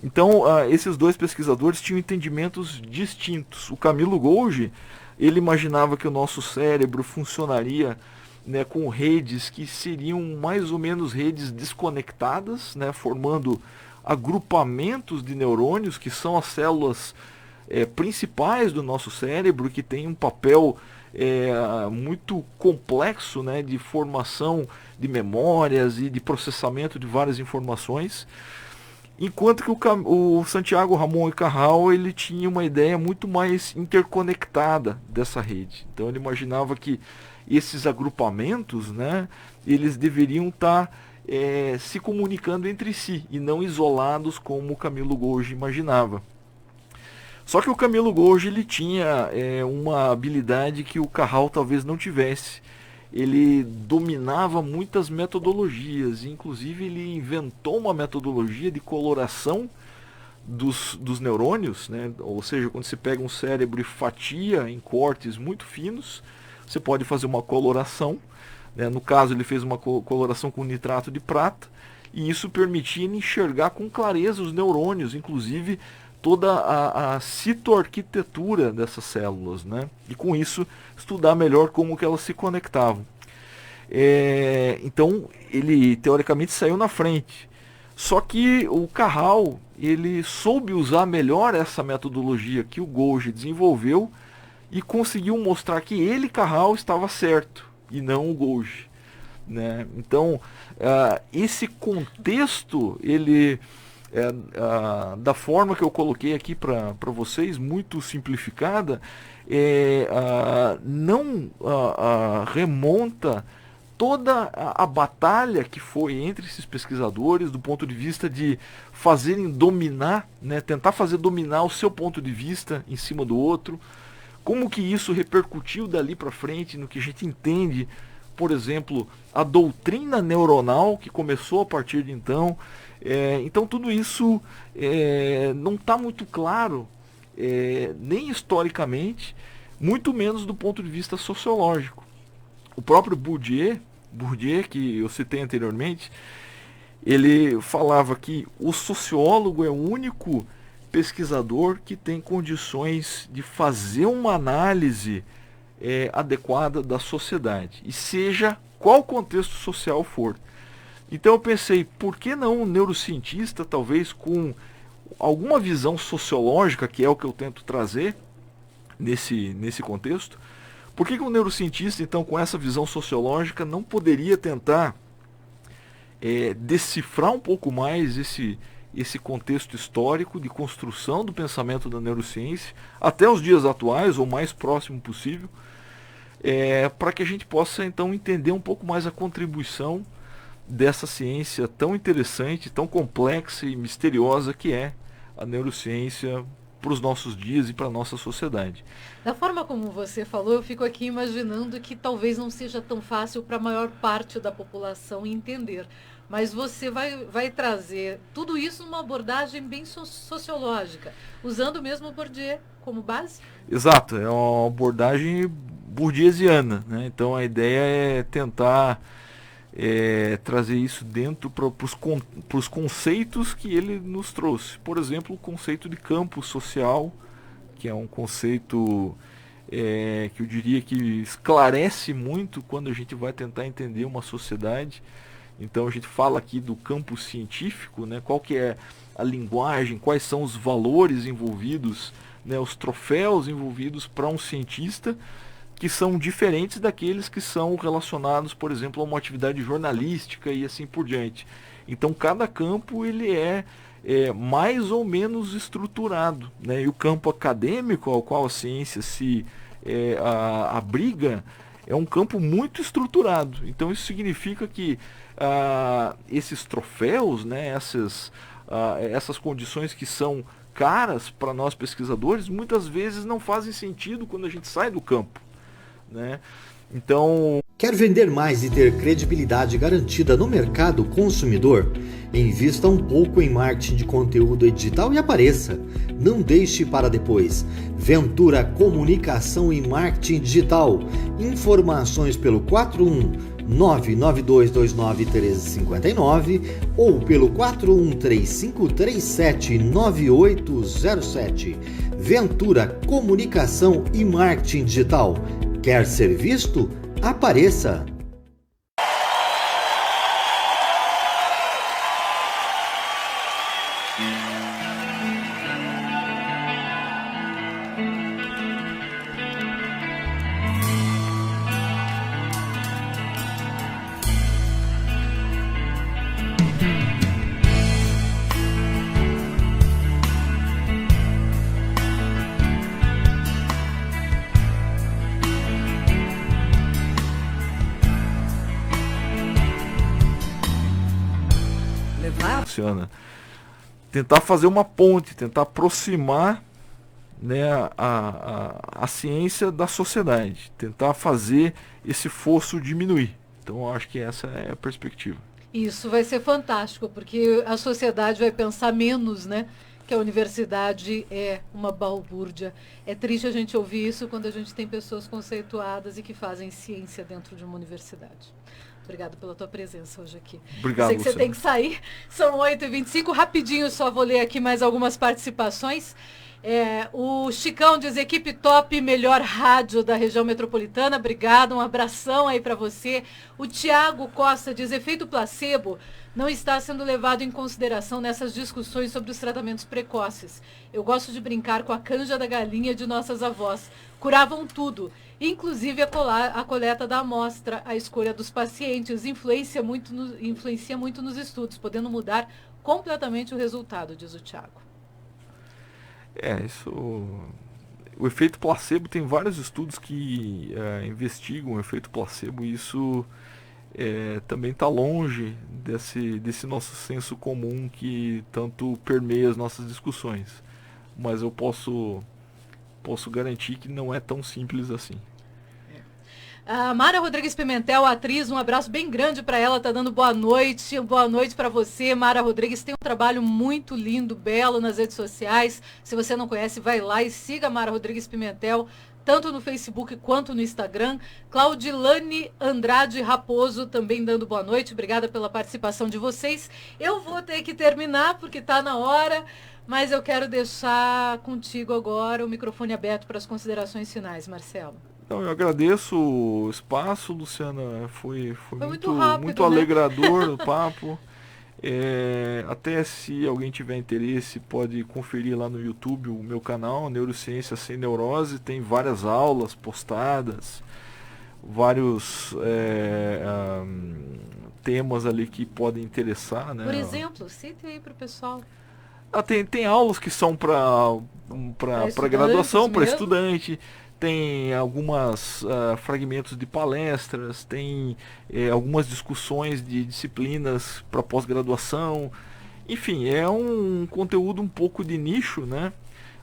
Então, esses dois pesquisadores tinham entendimentos distintos. O Camilo Gouge, ele imaginava que o nosso cérebro funcionaria, né, com redes que seriam mais ou menos redes desconectadas, né, formando agrupamentos de neurônios, que são as células principais do nosso cérebro, que tem um papel muito complexo, né, de formação de memórias e de processamento de várias informações. Enquanto que o Santiago Ramón y Cajal, ele tinha uma ideia muito mais interconectada dessa rede. Então ele imaginava que esses agrupamentos, né, eles deveriam estar se comunicando entre si e não isolados como o Camilo Gouge imaginava. Só que o Camilo Gouge, ele tinha uma habilidade que o Cajal talvez não tivesse. Ele dominava muitas metodologias, inclusive ele inventou uma metodologia de coloração dos neurônios, né? Ou seja, quando você pega um cérebro e fatia em cortes muito finos, você pode fazer uma coloração, né? No caso, ele fez uma coloração com nitrato de prata, e isso permitia ele enxergar com clareza os neurônios, inclusive toda a citoarquitetura dessas células, né? E com isso estudar melhor como que elas se conectavam. Então ele teoricamente saiu na frente. Só que o Cajal, ele soube usar melhor essa metodologia que o Gouge desenvolveu e conseguiu mostrar que ele, Cajal, estava certo e não o Gouge, né? Então esse contexto, ele da forma que eu coloquei aqui para vocês, muito simplificada, não remonta toda a batalha que foi entre esses pesquisadores do ponto de vista de fazerem dominar, né, tentar fazer dominar o seu ponto de vista em cima do outro, como que isso repercutiu dali para frente no que a gente entende, por exemplo, a doutrina neuronal que começou a partir de então. Então tudo isso não está muito claro, nem historicamente, muito menos do ponto de vista sociológico. O próprio Bourdieu, Bourdieu, que eu citei anteriormente, ele falava que o sociólogo é o único pesquisador que tem condições de fazer uma análise adequada da sociedade, e seja qual contexto social for. Então eu pensei, por que não um neurocientista, talvez com alguma visão sociológica, que é o que eu tento trazer nesse contexto, por que um neurocientista, então, com essa visão sociológica, não poderia tentar decifrar um pouco mais esse contexto histórico de construção do pensamento da neurociência até os dias atuais, ou o mais próximo possível, para que a gente possa então entender um pouco mais a contribuição dessa ciência tão interessante, tão complexa e misteriosa que é a neurociência para os nossos dias e para a nossa sociedade. Da forma como você falou, eu fico aqui imaginando que talvez não seja tão fácil para a maior parte da população entender. Mas você vai trazer tudo isso numa abordagem bem sociológica, usando mesmo o Bourdieu como base? Exato, é uma abordagem bourdieusiana, né? Então a ideia é tentar trazer isso dentro para os conceitos que ele nos trouxe. Por exemplo, o conceito de campo social, que é um conceito que eu diria que esclarece muito quando a gente vai tentar entender uma sociedade. Então a gente fala aqui do campo científico, né? Qual que é a linguagem, quais são os valores envolvidos, né? Os troféus envolvidos para um cientista, que são diferentes daqueles que são relacionados, por exemplo, a uma atividade jornalística e assim por diante. Então cada campo ele é mais ou menos estruturado, né? E o campo acadêmico ao qual a ciência se abriga é um campo muito estruturado. Então isso significa que esses troféus, né, essas condições que são caras para nós pesquisadores, muitas vezes não fazem sentido quando a gente sai do campo, né? Então, quer vender mais e ter credibilidade garantida no mercado consumidor? Invista um pouco em marketing de conteúdo digital e apareça. Não deixe para depois. Ventura Comunicação e Marketing Digital. Informações pelo 41992291359 ou pelo 4135379807. Ventura Comunicação e Marketing Digital. Quer ser visto? Apareça! tentar fazer uma ponte, tentar aproximar, né, a ciência da sociedade, tentar fazer esse fosso diminuir. Então eu acho que essa é a perspectiva. Isso vai ser fantástico, porque a sociedade vai pensar menos, né, que a universidade é uma balbúrdia. É triste a gente ouvir isso quando a gente tem pessoas conceituadas e que fazem ciência dentro de uma universidade. Obrigado pela tua presença hoje aqui. Obrigado, sei que você tem que sair. São 8h25. Rapidinho, só vou ler aqui mais algumas participações. O Chicão diz: equipe top, melhor rádio da região metropolitana. Obrigado, um abração aí para você. O Tiago Costa diz: efeito placebo não está sendo levado em consideração nessas discussões sobre os tratamentos precoces. Eu gosto de brincar com a canja da galinha de nossas avós. Curavam tudo, inclusive a coleta da amostra. A escolha dos pacientes influencia muito nos estudos, podendo mudar completamente o resultado, diz o Tiago. O efeito placebo, tem vários estudos que investigam o efeito placebo, e isso também está longe desse nosso senso comum que tanto permeia as nossas discussões. Mas eu posso garantir que não é tão simples assim. A Mara Rodrigues Pimentel, atriz, um abraço bem grande para ela, tá dando boa noite para você. Mara Rodrigues tem um trabalho muito lindo, belo nas redes sociais. Se você não conhece, vai lá e siga a Mara Rodrigues Pimentel. tanto no Facebook quanto no Instagram. Claudilane Andrade Raposo também dando boa noite. Obrigada pela participação de vocês. Eu vou ter que terminar porque está na hora, mas eu quero deixar contigo agora o microfone aberto para as considerações finais, Marcelo. Então, eu agradeço o espaço, Luciana. Foi muito rápido, muito né? alegrador o papo. Até se alguém tiver interesse, pode conferir lá no YouTube o meu canal, Neurociência Sem Neurose. Tem várias aulas postadas, vários temas ali que podem interessar, né? Por exemplo, cite aí para o pessoal. Tem aulas que são para graduação, para estudante. Tem algumas fragmentos de palestras, tem algumas discussões de disciplinas para pós-graduação. Enfim, é um conteúdo um pouco de nicho, né?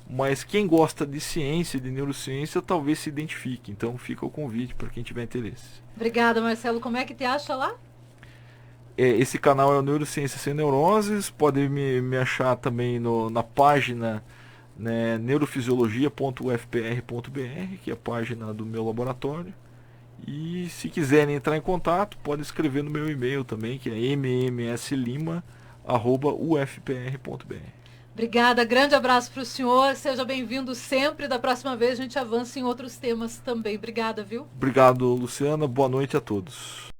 Mas quem gosta de ciência, de neurociência, talvez se identifique. Então fica o convite para quem tiver interesse. Obrigada, Marcelo. Como é que te acha lá? Esse canal é o Neurociência Sem Neuroses. Pode me achar também na página, né, neurofisiologia.ufpr.br, que é a página do meu laboratório. E se quiserem entrar em contato, pode escrever no meu e-mail também, que é mmslima@ufpr.br. Obrigada, grande abraço para o senhor, seja bem-vindo sempre. Da próxima vez a gente avança em outros temas também. Obrigada, viu? Obrigado, Luciana. Boa noite a todos.